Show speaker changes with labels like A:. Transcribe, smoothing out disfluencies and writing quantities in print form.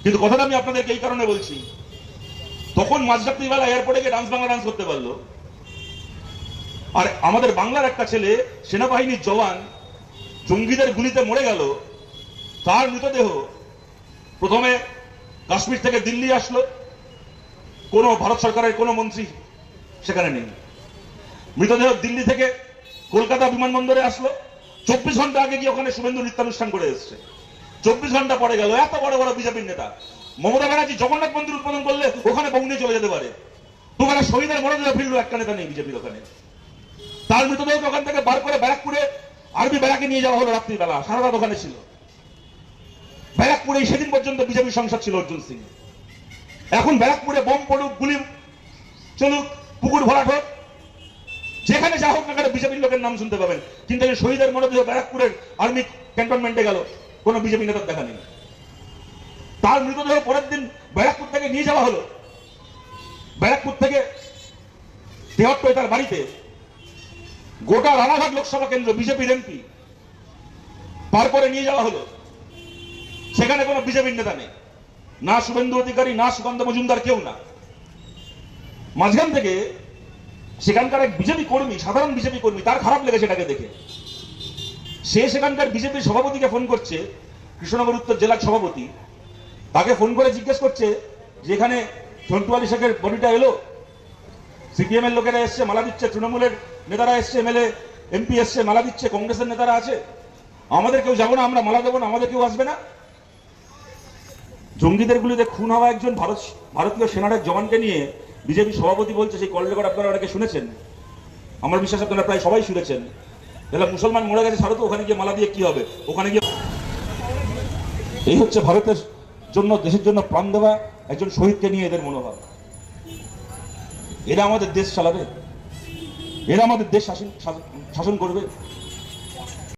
A: কিন্তু কথাটা আমি আপনাদেরকে এই কারণে বলছি, তখন মাঝরাত্রিবেলা এয়ারপোর্টে গিয়ে ডান্স বাংলা ডান্স করতে পারলো, আর আমাদের বাংলার একটা ছেলে সেনাবাহিনীর জওয়ান জঙ্গিদের গুলিতে মরে গেল, তার মৃতদেহ প্রথমে কাশ্মীর থেকে দিল্লি আসলো, কোন ভারত সরকারের কোন মন্ত্রী সেখানে নেই। মৃতদেহ দিল্লি থেকে কলকাতা বিমানবন্দরে আসলো, 24 ঘন্টা আগে গিয়ে ওখানে শুভেন্দু নৃত্যানুষ্ঠান করে এসছে। 24 ঘন্টা পরে গেল, এত বড় বড় বিজেপির নেতা। মমতা ব্যানার্জি জগন্নাথ মন্দির উদ্বোধন করলে ওখানে বোম নিয়ে চলে যেতে পারে, ওখানে শহীদের মরদেহ ফিরলো, একটা নেতা নেই বিজেপির ওখানে। তার মৃতদেহকে ওখান থেকে বার করে ব্যারাকপুরে আর্মি ব্যারাকে নিয়ে যাওয়া হলো রাত্রিবেলা, সারা রাত ওখানে ছিল। ব্যারাকপুরে সেদিন পর্যন্ত বিজেপির সংসদ ছিল অর্জুন সিং। এখন ব্যারাকপুরে বোম পড়ুক, গুলি চলুক, পুকুর ভরাট হোক, যেখানে যা হোক না কেন বিজেপির লোকের নাম শুনতে পাবেন। কিন্তু শহীদের মরদেহ ব্যারাকপুরের আর্মি ক্যান্টনমেন্টে গেল, কোন বিজেপি নেতার দেখা নেই। তার মৃতদেহ পরের দিন ব্যারাকপুর থেকে নিয়ে যাওয়া হলো, ব্যারাকপুর থেকে তেহট্টয় তার বাড়িতে। গোটা রানাঘাট লোকসভা কেন্দ্র বিজেপির এমপি পার করে নিয়ে যাওয়া হলো, সেখানে কোনো বিজেপির নেতা নেই, না শুভেন্দু অধিকারী, না সুকান্ত মজুমদার, কেউ না। মাঝখান থেকে সেখানকার এক বিজেপি কর্মী, সাধারণ বিজেপি কর্মী, তার খারাপ লেগেছে এটাকে দেখে। সে সেখানকার বিজেপির সভাপতিকে ফোন করছে, কৃষ্ণনগর উত্তর জেলার সভাপতি, তাকে ফোন করে জিজ্ঞেস করছে যে এখানে ঝন্টু আলী শেখের বডিটা এলো, সিপিএম এর লোকেরা এসছে মালা দিচ্ছে, তৃণমূলের নেতারা এসছে, এমএলএ এমপি এসছে মালা দিচ্ছে, কংগ্রেসের নেতারা আছে, আমাদের কেউ যাবো না, আমরা মালা দেবো না, আমাদের কেউ আসবে না। জঙ্গিদের গুলিতে খুন হওয়া একজন ভারতীয় সেনার এক জওয়ানকে নিয়ে বিজেপি সভাপতি বলছে, সেই কল রেকর্ড আপনারা অনেকে শুনেছেন, আমার বিশ্বাস আপনারা প্রায় সবাই শুনেছেন, তাহলে মুসলমান মরে গেছে ছাড়ো তো, ওখানে গিয়ে মালা দিয়ে কি হবে, ওখানে গিয়ে। এই হচ্ছে ভারতের জন্য, দেশের জন্য প্রাণ দেওয়া একজন শহীদকে নিয়ে এদের মনোভাব। এরা আমাদের দেশ চালাবে, এরা আমাদের দেশ শাসন করবে।